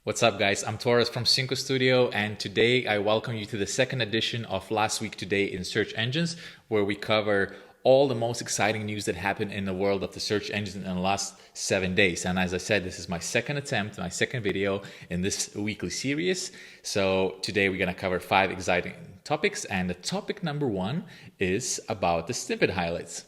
What's up, guys? I'm Torres from Cinco Studio, and today I welcome you to the second edition of Last Week Today in Search Engines, where we cover all the most exciting news that happened in the world of the search engines in the last 7 days. And as I said, this is my second attempt, my second video in this weekly series. So today we're going to cover 5 exciting topics, and the topic number 1 is about the snippet highlights.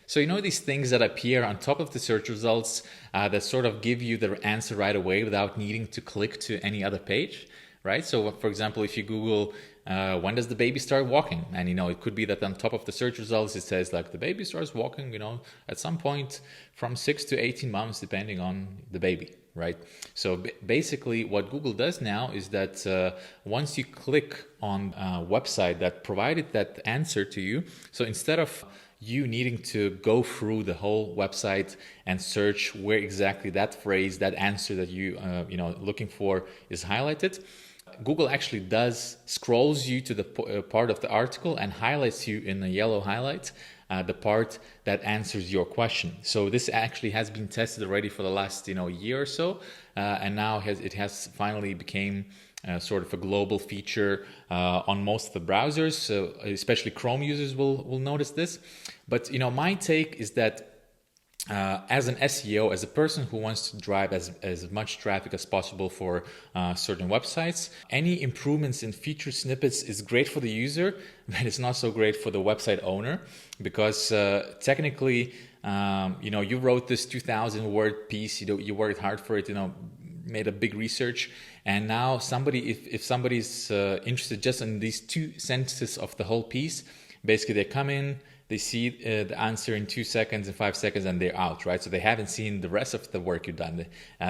So you know these things that appear on top of the search results that sort of give you the answer right away without needing to click to any other page, right? So for example, if you Google, when does the baby start walking? And it could be that on top of the search results, it says like the baby starts walking, at some point from 6 to 18 months, depending on the baby, right? So basically what Google does now is that once you click on a website that provided that answer to you, so instead of you needing to go through the whole website and search where exactly that phrase, that answer that you looking for is highlighted, Google actually scrolls you to the part of the article and highlights you in a yellow highlight the part that answers your question. So this actually has been tested already for the last year or so, and now it has finally became sort of a global feature on most of the browsers. So especially Chrome users will notice this. But my take is that as an SEO, as a person who wants to drive as much traffic as possible for certain websites, any improvements in feature snippets is great for the user, but it's not so great for the website owner, because technically, you wrote this 2,000 word piece, you worked hard for it, made a big research, and now if somebody's interested just in these 2 sentences of the whole piece, basically they come in, they see the answer in 2 seconds and 5 seconds, and they're out, right? So they haven't seen the rest of the work you've done.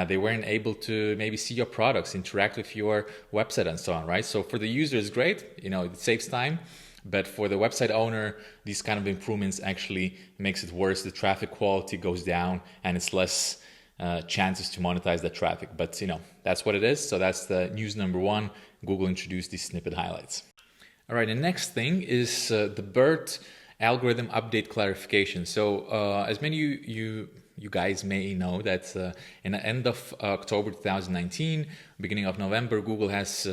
They weren't able to maybe see your products, interact with your website, and so on, right? So for the user, it's great. It saves time. But for the website owner, these kind of improvements actually makes it worse. The traffic quality goes down, and it's less chances to monetize that traffic. But that's what it is. So that's the news number 1. Google introduced these snippet highlights. All right, the next thing is the Burt algorithm update clarification. So as many you guys may know that in the end of October 2019, beginning of November, Google has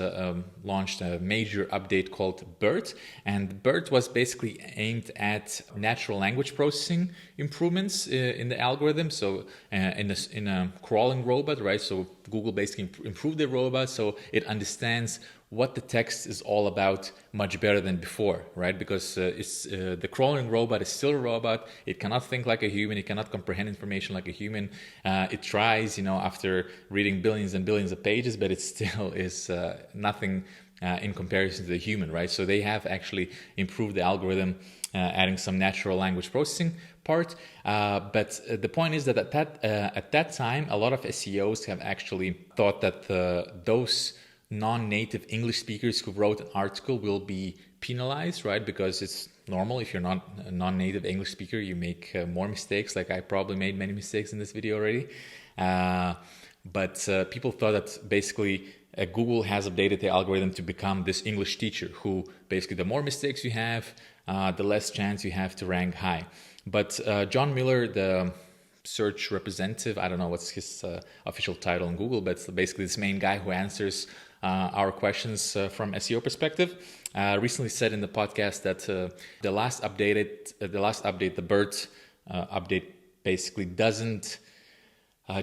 launched a major update called Burt, and Burt was basically aimed at natural language processing improvements in the algorithm. So in a crawling robot, right? So Google basically improved the robot so it understands what the text is all about much better than before, right? Because the crawling robot is still a robot. It cannot think like a human. It cannot comprehend information like a human. It tries, after reading billions and billions of pages, but it still is nothing in comparison to the human, right? So they have actually improved the algorithm, adding some natural language processing part. But the point is that at that time, a lot of SEOs have actually thought that those non-native English speakers who wrote an article will be penalized, right? Because it's normal. If you're not a non-native English speaker, you make more mistakes. Like I probably made many mistakes in this video already. But people thought that basically Google has updated the algorithm to become this English teacher who basically the more mistakes you have, the less chance you have to rank high. But John Miller, the search representative, I don't know what's his official title in Google, but basically this main guy who answers our questions from SEO perspective, recently said in the podcast that the last update, the Burt update, basically doesn't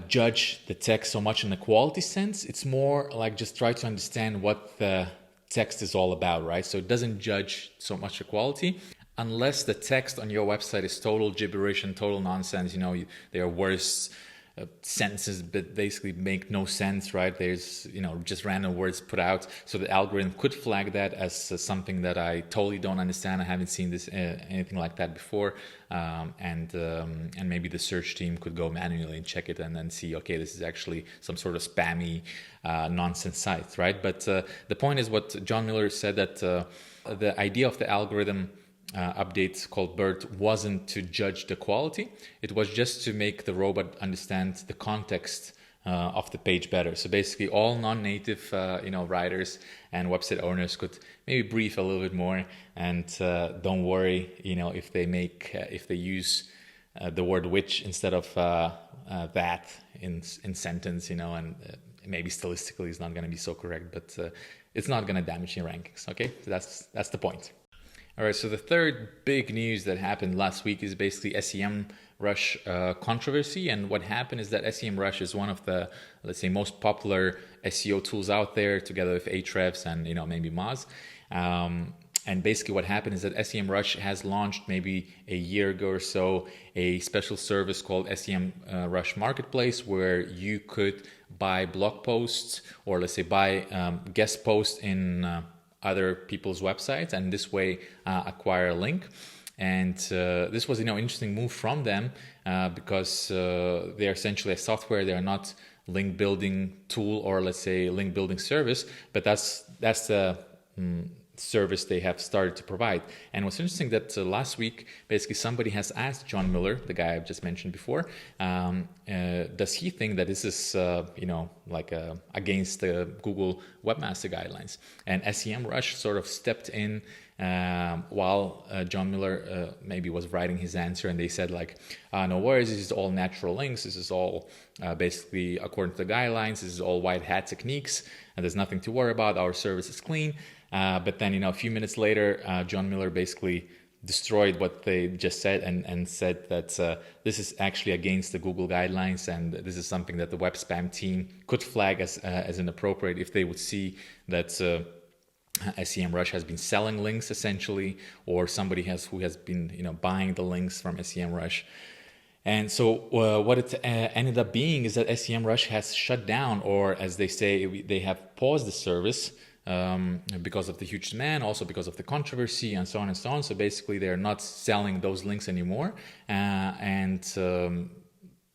judge the text so much in the quality sense. It's more like just try to understand what the text is all about, right? So it doesn't judge so much the quality. Unless the text on your website is total gibberish and total nonsense, there are worse sentences that basically make no sense, right? There's, just random words put out. So the algorithm could flag that as something that I totally don't understand. I haven't seen this anything like that before. And maybe the search team could go manually and check it and then see, okay, this is actually some sort of spammy nonsense site, right? But the point is what John Miller said, that the idea of the algorithm update called Burt wasn't to judge the quality. It was just to make the robot understand the context of the page better. So basically all non-native writers and website owners could maybe breathe a little bit more, and don't worry if they use the word which instead of that in sentence, and maybe stylistically it's not going to be so correct, but it's not going to damage your rankings. Okay, so that's the point. All right, so the third big news that happened last week is basically SEM Rush controversy. And what happened is that SEM Rush is one of the, let's say, most popular SEO tools out there, together with Ahrefs and maybe Moz. And basically what happened is that SEM Rush has launched maybe a year ago or so a special service called Sem Rush Marketplace, where you could buy blog posts, or let's say buy guest posts in other people's websites, and this way acquire a link. And this was an interesting move from them because they're essentially a software. They're not link building tool, or let's say link building service, but that's the service they have started to provide. And what's interesting that last week, basically somebody has asked John Miller, the guy I've just mentioned before, does he think that this is against the Google Webmaster Guidelines? And SEM Rush sort of stepped in while John Miller maybe was writing his answer, and they said no worries, this is all natural links, this is all basically according to the guidelines, this is all white hat techniques, and there's nothing to worry about, our service is clean. But then, a few minutes later, John Miller basically destroyed what they just said and said that this is actually against the Google guidelines, and this is something that the web spam team could flag as inappropriate if they would see that SEM Rush has been selling links essentially, or somebody who has been buying the links from SEM Rush. And so what it ended up being is that SEM Rush has shut down, or as they say, they have paused the service because of the huge demand, also because of the controversy, and so on and so on. So basically, they're not selling those links anymore, and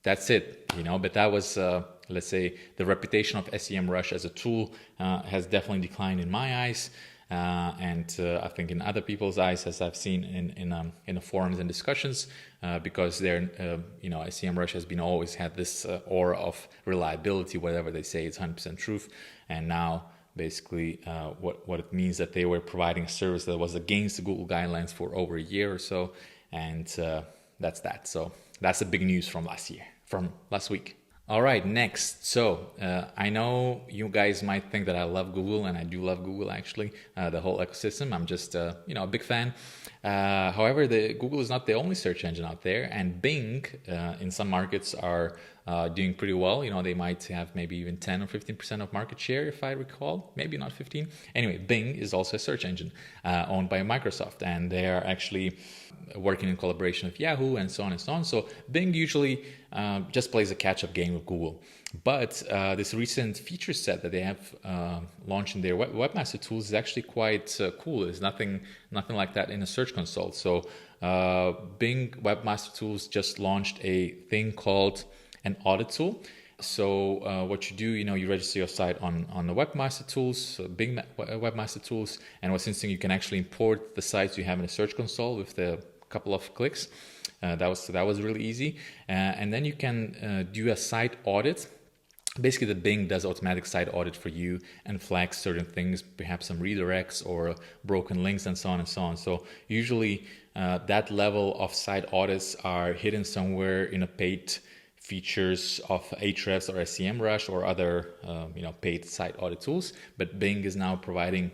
that's it. But that was, let's say, the reputation of SEM Rush as a tool has definitely declined in my eyes, and I think in other people's eyes, as I've seen in the forums and discussions, because they're, SEM Rush has always had this aura of reliability. Whatever they say, it's 100% truth, and now basically what it means that they were providing a service that was against the Google guidelines for over a year or so, and that's that. So that's the big news from last week. All right, next. So I know you guys might think that I love Google, and I do love Google actually, the whole ecosystem. I'm just a big fan. However, Google is not the only search engine out there, and Bing in some markets are doing pretty well. They might have maybe even 10 or 15% of market share, if I recall, maybe not 15. Anyway, Bing is also a search engine owned by Microsoft, and they are actually working in collaboration with Yahoo and so on and so on. So Bing usually just plays a catch-up game with Google. But this recent feature set that they have launched in their webmaster tools is actually quite cool. There's nothing like that in a search console. So Bing Webmaster Tools just launched a thing called an Audit Tool. So what you do, you register your site on the Webmaster Tools, so Bing Webmaster Tools, and what's interesting, you can actually import the sites you have in a search console with a couple of clicks. That was really easy, and then you can do a site audit. Basically, the Bing does automatic site audit for you and flags certain things, perhaps some redirects or broken links and so on and so on. So usually that level of site audits are hidden somewhere in a paid features of Ahrefs or SEM Rush or other paid site audit tools. But Bing is now providing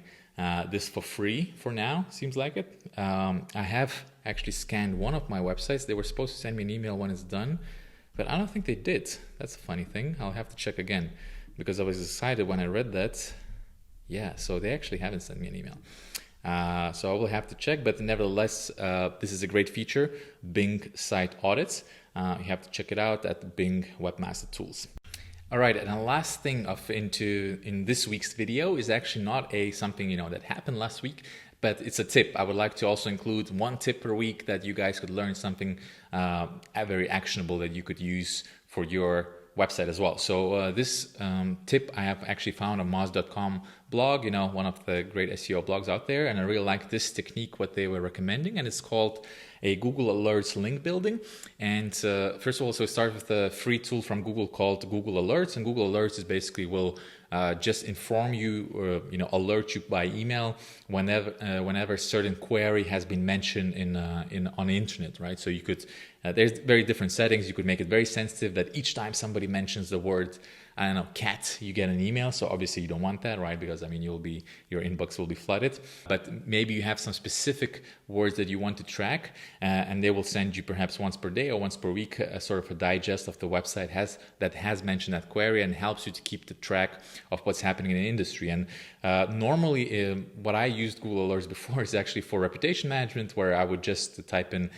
this for free for now, seems like it. I have actually scanned one of my websites. They were supposed to send me an email when it's done, but I don't think they did. That's a funny thing. I'll have to check again, because I was excited when I read that. Yeah, so they actually haven't sent me an email. So I will have to check, but nevertheless, this is a great feature, Bing Site Audits. You have to check it out at Bing Webmaster Tools. All right, and the last thing in this week's video is actually not something that happened last week, but it's a tip. I would like to also include one tip per week that you guys could learn something very actionable that you could use for your website as well. So this tip I have actually found on Moz.com blog, one of the great SEO blogs out there, and I really like this technique, what they were recommending, and it's called a Google Alerts link building. And first of all, so start with a free tool from Google called Google Alerts, and Google Alerts is basically will just inform you or alert you by email whenever certain query has been mentioned on the internet, right? So you could there's very different settings. You could make it very sensitive that each time somebody mentions the word I don't know, cat, you get an email. So obviously you don't want that, right? Because I mean, your inbox will be flooded. But maybe you have some specific words that you want to track, and they will send you perhaps once per day or once per week a sort of a digest of the website that has mentioned that query, and helps you to keep the track of what's happening in the industry. And normally, what I used Google Alerts before is actually for reputation management, where I would just type in,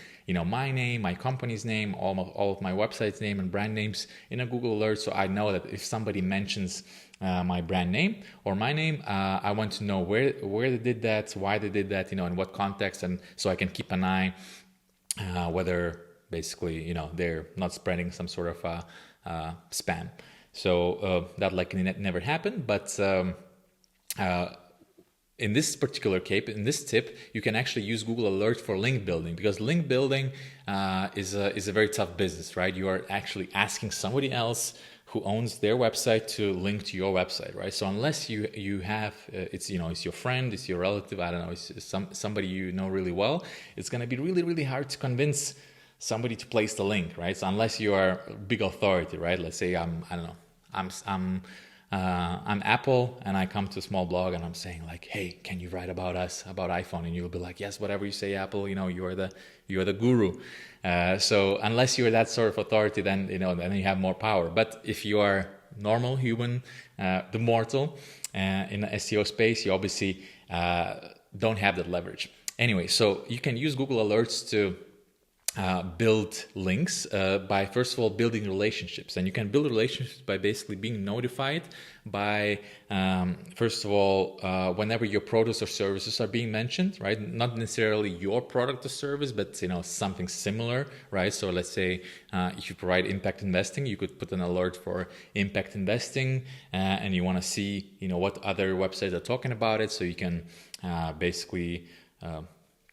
my name, my company's name, all of my website's name and brand names in a Google Alert. So I know that if somebody mentions my brand name or my name, I want to know where they did that, why they did that, in what context, and so I can keep an eye whether basically they're not spreading some sort of spam. So that likely never happened, but in this particular case, in this tip, you can actually use Google Alerts for link building, because link building is a very tough business, right? You are actually asking somebody else who owns their website to link to your website, right? So unless you have it's your friend, it's your relative, I don't know, it's somebody you know really well, it's going to be really, really hard to convince somebody to place the link, right? So unless you are a big authority, right? Let's say I'm Apple, and I come to a small blog and I'm saying like, hey, can you write about us, about iPhone? And you'll be like, yes, whatever you say, Apple, you are the guru. So unless you're that sort of authority, then then you have more power. But if you are normal human, the mortal in the SEO space, you obviously don't have that leverage. Anyway, so you can use Google Alerts to build links by, first of all, building relationships. And you can build relationships by basically being notified by, first of all, whenever your products or services are being mentioned, right? Not necessarily your product or service, but something similar, right? So let's say if you provide impact investing, you could put an alert for impact investing, and you want to see what other websites are talking about it, so you can basically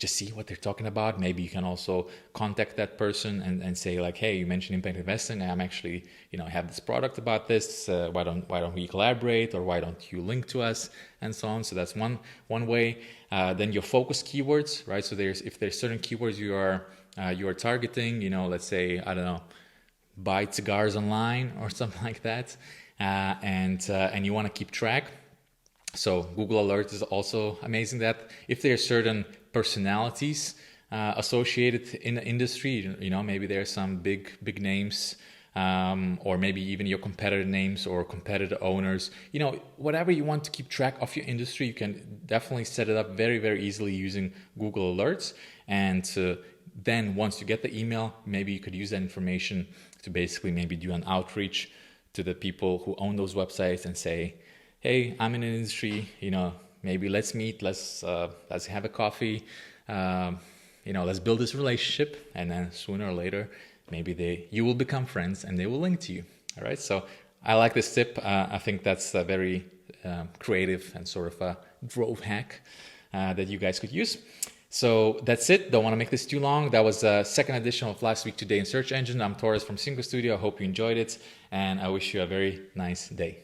just see what they're talking about. Maybe you can also contact that person and say like, hey, you mentioned impact investing. I'm actually, I have this product about this. Why don't we collaborate, or why don't you link to us, and so on. So that's one way. Then your focus keywords, right? So if there's certain keywords you are targeting, let's say, I don't know, buy cigars online or something like that, and you want to keep track. So Google Alerts is also amazing that if there are certain personalities associated in the industry, maybe there are some big names, or maybe even your competitor names or competitor owners, whatever you want to keep track of your industry, you can definitely set it up very, very easily using Google Alerts. And then once you get the email, maybe you could use that information to basically maybe do an outreach to the people who own those websites and say, hey, I'm in an industry, maybe let's meet, let's have a coffee, let's build this relationship, and then sooner or later, maybe you will become friends and they will link to you. All right. So I like this tip. I think that's a very creative and sort of a growth hack that you guys could use. So that's it. Don't want to make this too long. That was the second edition of Last Week Today in Search Engine. I'm Torres from Synco Studio. I hope you enjoyed it, and I wish you a very nice day.